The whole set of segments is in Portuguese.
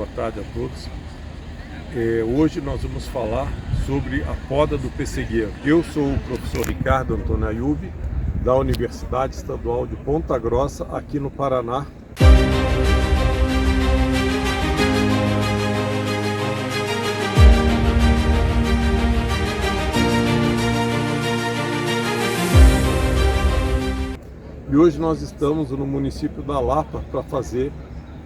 boa tarde a todos. Hoje nós vamos falar sobre a poda do pessegueiro. Eu sou o professor Ricardo Antônio Ayub, da Universidade Estadual de Ponta Grossa, aqui no Paraná. E hoje nós estamos no município da Lapa para fazer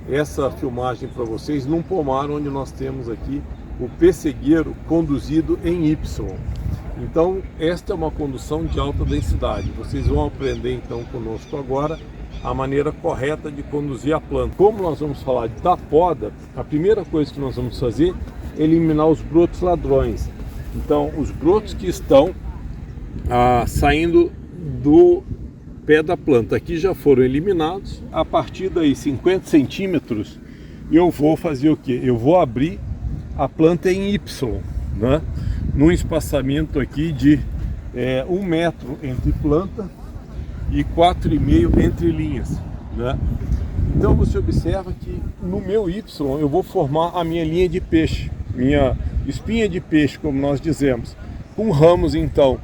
essa filmagem para vocês num pomar onde nós temos aqui o pessegueiro conduzido em Y. Então esta é uma condução de alta densidade. Vocês vão aprender então conosco agora a maneira correta de conduzir a planta. Como nós vamos falar da poda, a primeira coisa que nós vamos fazer é eliminar os brotos ladrões. Então os brotos que estão saindo do pé da planta aqui já foram eliminados. A partir daí 50 centímetros eu vou fazer o que? Eu vou abrir a planta em Y, né? Num espaçamento aqui de 1 metro entre planta e 4,5 entre linhas, né? Então você observa que no meu Y eu vou formar a minha linha de peixe, minha espinha de peixe, como nós dizemos, com ramos então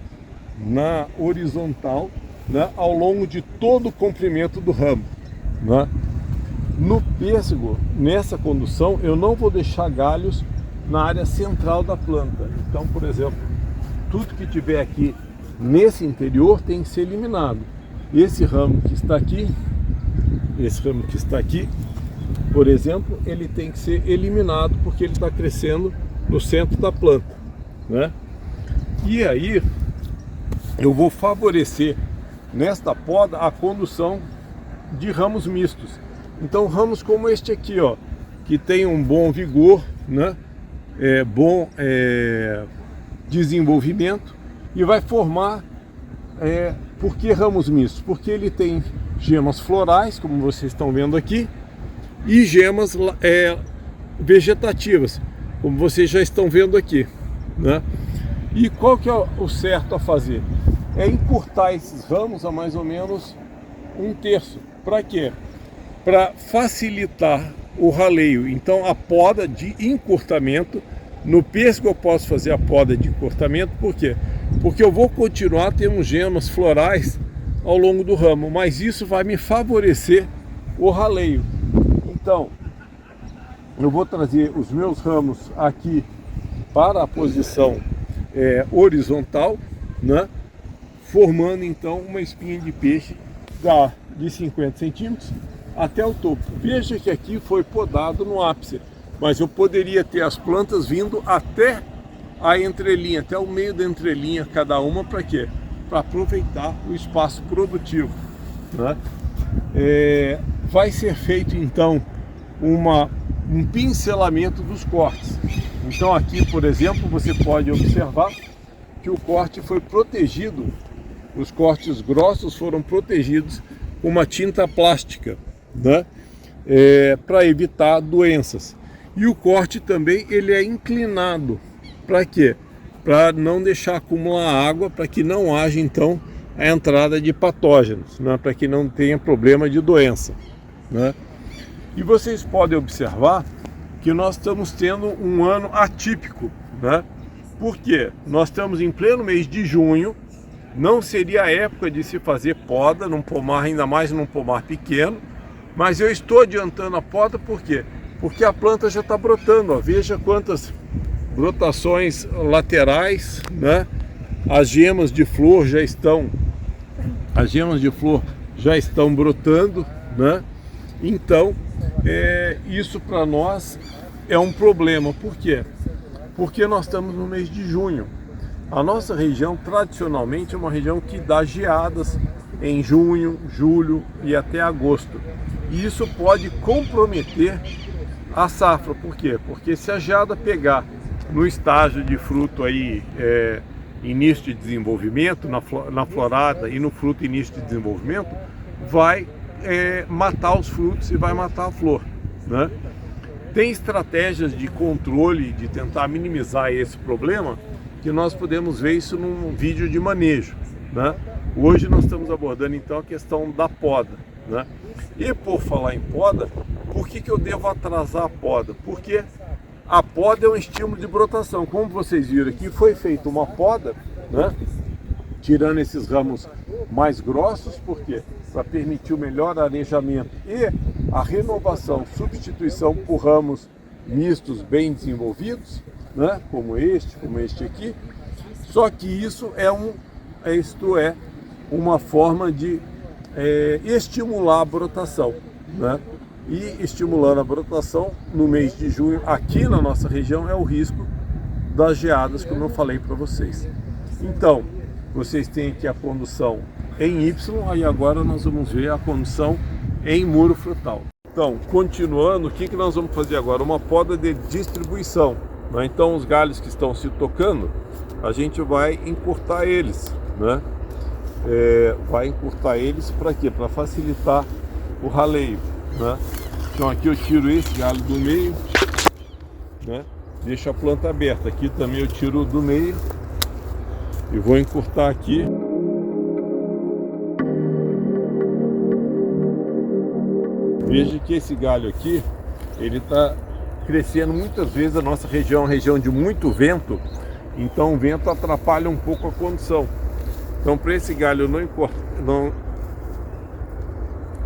na horizontal, né, ao longo de todo o comprimento do ramo, né? No pêssego, nessa condução, eu não vou deixar galhos na área central da planta. Então, por exemplo, tudo que tiver aqui nesse interior tem que ser eliminado. Esse ramo que está aqui, por exemplo, ele tem que ser eliminado porque ele está crescendo no centro da planta, né? E aí eu vou favorecer nesta poda a condução de ramos mistos. Então ramos como este aqui, ó, que tem um bom vigor, né, bom desenvolvimento, e vai formar, por que ramos mistos? Porque ele tem gemas florais, como vocês estão vendo aqui, e gemas vegetativas, como vocês já estão vendo aqui, né? E qual que é o certo a fazer? É encurtar esses ramos a mais ou menos 1/3. Para quê? Para facilitar o raleio. Então a poda de encurtamento, no pêssego eu posso fazer a poda de encurtamento, por quê? Porque eu vou continuar tendo gemas florais ao longo do ramo, mas isso vai me favorecer o raleio. Então eu vou trazer os meus ramos aqui para a posição horizontal, né? Formando então uma espinha de peixe de 50 centímetros até o topo. Veja que aqui foi podado no ápice, mas eu poderia ter as plantas vindo até a entrelinha, até o meio da entrelinha cada uma, para quê? Para aproveitar o espaço produtivo, né? Vai ser feito então um pincelamento dos cortes. Então aqui, por exemplo, você pode observar que o corte foi protegido. Os cortes grossos foram protegidos com uma tinta plástica, né? Para evitar doenças. E o corte também ele é inclinado. Para quê? Para não deixar acumular água, para que não haja então a entrada de patógenos, né? Para que não tenha problema de doença, né? E vocês podem observar que nós estamos tendo um ano atípico, né? Por quê? Nós estamos em pleno mês de junho. Não seria a época de se fazer poda num pomar, ainda mais num pomar pequeno, mas eu estou adiantando a poda, por quê? Porque a planta já está brotando, ó. Veja quantas brotações laterais, né? As gemas de flor já estão brotando, né? Então, isso para nós é um problema. Por quê? Porque nós estamos no mês de junho. A nossa região, tradicionalmente, é uma região que dá geadas em junho, julho e até agosto. E isso pode comprometer a safra. Por quê? Porque se a geada pegar no estágio de fruto aí, início de desenvolvimento, na florada e no fruto início de desenvolvimento, vai matar os frutos e vai matar a flor, né? Tem estratégias de controle, de tentar minimizar esse problema, que nós podemos ver isso num vídeo de manejo, né? Hoje nós estamos abordando então a questão da poda, né? E por falar em poda, por que eu devo atrasar a poda? Porque a poda é um estímulo de brotação. Como vocês viram aqui, foi feita uma poda, né? Tirando esses ramos mais grossos, por quê? Para permitir o melhor arejamento e a renovação, substituição por ramos mistos bem desenvolvidos, né? Como este aqui. Só que isso é uma forma de estimular a brotação, né? E estimulando a brotação no mês de junho, aqui na nossa região, é o risco das geadas, como eu falei para vocês. Então, vocês têm aqui a condução em Y, aí agora nós vamos ver a condução em muro frutal. Então, continuando, o que nós vamos fazer agora? Uma poda de distribuição, né? Então, os galhos que estão se tocando, a gente vai encurtar eles, né? Vai encurtar eles para quê? Para facilitar o raleio, né? Então aqui eu tiro esse galho do meio, né? Deixo a planta aberta. Aqui também eu tiro do meio e vou encurtar aqui. Veja que esse galho aqui, ele está crescendo. Muitas vezes a nossa região é uma região de muito vento, então o vento atrapalha um pouco a condução. Então, para esse galho não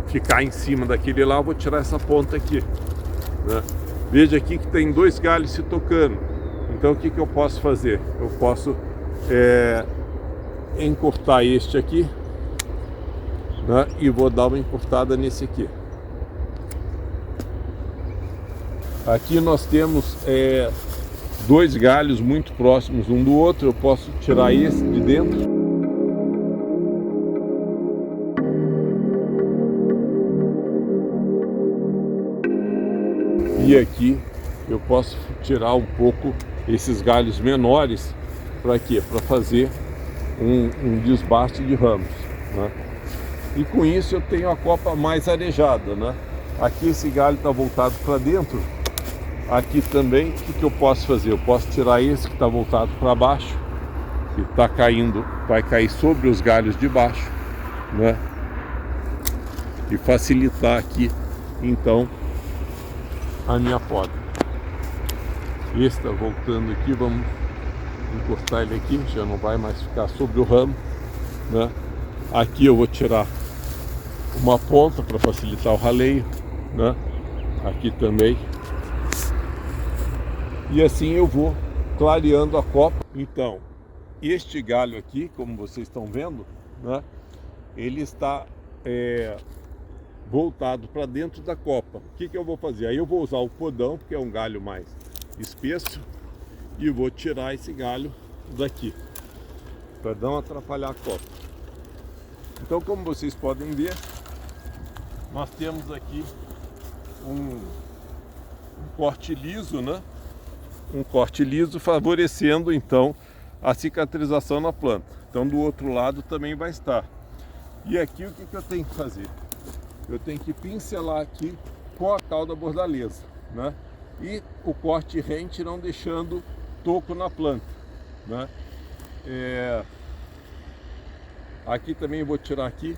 ficar em cima daquele lá, eu vou tirar essa ponta aqui, né? Veja aqui que tem dois galhos se tocando. Então, o que eu posso fazer? Eu posso encurtar este aqui, né? E vou dar uma encurtada nesse aqui. Aqui nós temos dois galhos muito próximos um do outro. Eu posso tirar esse de dentro. E aqui eu posso tirar um pouco esses galhos menores. Para quê? Para fazer um desbaste de ramos, né? E com isso eu tenho a copa mais arejada, né? Aqui esse galho está voltado para dentro. Aqui também, o que eu posso fazer? Eu posso tirar esse que está voltado para baixo, que está caindo, vai cair sobre os galhos de baixo, né? E facilitar aqui, então, a minha poda. Esse está voltando aqui, vamos encurtar ele aqui, já não vai mais ficar sobre o ramo, né? Aqui eu vou tirar uma ponta para facilitar o raleio, né? Aqui também. E assim eu vou clareando a copa. Então, este galho aqui, como vocês estão vendo, né? Ele está voltado para dentro da copa. O que eu vou fazer? Aí eu vou usar o podão, porque é um galho mais espesso, e vou tirar esse galho daqui, para não atrapalhar a copa. Então, como vocês podem ver, nós temos aqui um corte liso, né? Um corte liso favorecendo então a cicatrização na planta. Então, do outro lado também vai estar. E aqui o que eu tenho que fazer? Eu tenho que pincelar aqui com a cauda bordaleza, né? E o corte rente não deixando toco na planta, né? Aqui também eu vou tirar aqui,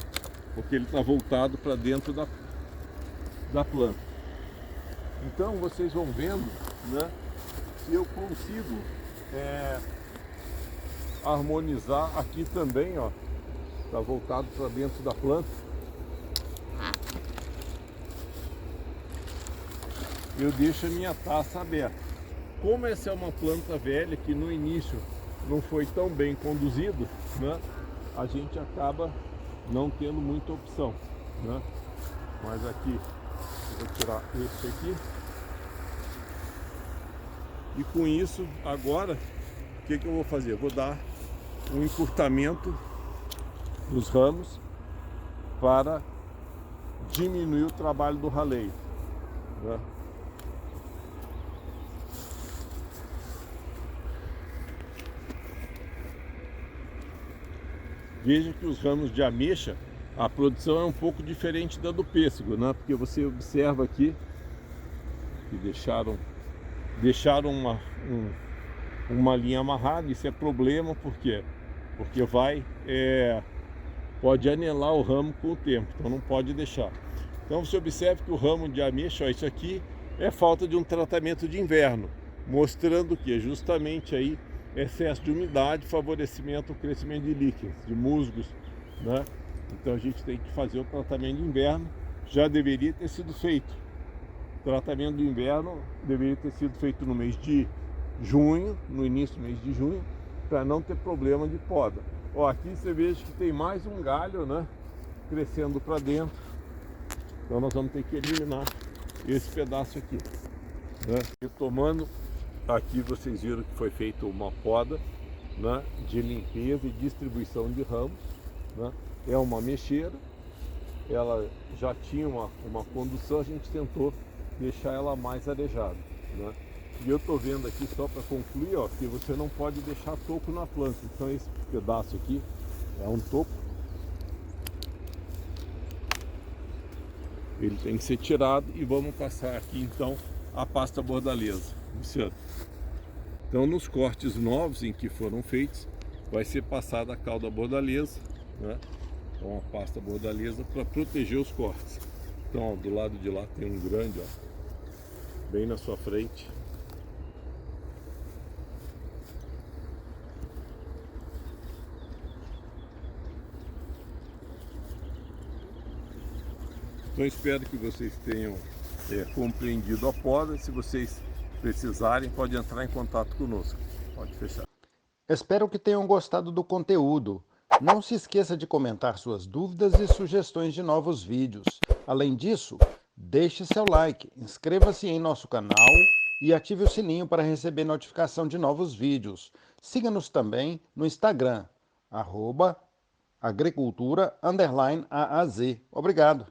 porque ele está voltado para dentro da planta. Então vocês vão vendo, né? Se eu consigo harmonizar aqui também, ó, está voltado para dentro da planta. Eu deixo a minha taça aberta. Como essa é uma planta velha que no início não foi tão bem conduzido, né? A gente acaba não tendo muita opção, né? Mas aqui eu vou tirar esse aqui. E com isso agora o que eu vou fazer? Eu vou dar um encurtamento dos ramos para diminuir o trabalho do raleio, né? Veja que os ramos de ameixa, a produção é um pouco diferente da do pêssego, né? Porque você observa aqui que deixaram uma linha amarrada. Isso é problema, por quê? Porque pode anelar o ramo com o tempo, então não pode deixar. Então você observe que o ramo de ameixa, ó, isso aqui é falta de um tratamento de inverno, mostrando que justamente aí excesso de umidade, favorecimento do crescimento de líquens, de musgos, né? Então a gente tem que fazer o tratamento de inverno, já deveria ter sido feito. O tratamento do inverno deveria ter sido feito no mês de junho, no início do mês de junho, para não ter problema de poda. Ó, aqui você veja que tem mais um galho, né, crescendo para dentro. Então nós vamos ter que eliminar esse pedaço aqui, né? E tomando, aqui vocês viram que foi feita uma poda, né, de limpeza e distribuição de ramos, né? É uma mexeira, ela já tinha uma condução, a gente tentou deixar ela mais arejada, né? E eu estou vendo aqui, só para concluir, ó, que você não pode deixar toco na planta. Então esse pedaço aqui é um toco. Ele tem que ser tirado e vamos passar aqui então a pasta bordaleza, Luciano. Então nos cortes novos em que foram feitos, vai ser passada a calda bordaleza, né? Então a pasta bordaleza para proteger os cortes. Então ó, do lado de lá tem um grande, ó, bem na sua frente. Então espero que vocês tenham compreendido a poda. Se vocês precisarem, pode entrar em contato conosco. Pode fechar. Espero que tenham gostado do conteúdo. Não se esqueça de comentar suas dúvidas e sugestões de novos vídeos. Além disso, deixe seu like, inscreva-se em nosso canal e ative o sininho para receber notificação de novos vídeos. Siga-nos também no Instagram, @agricultura_AAZ. Obrigado.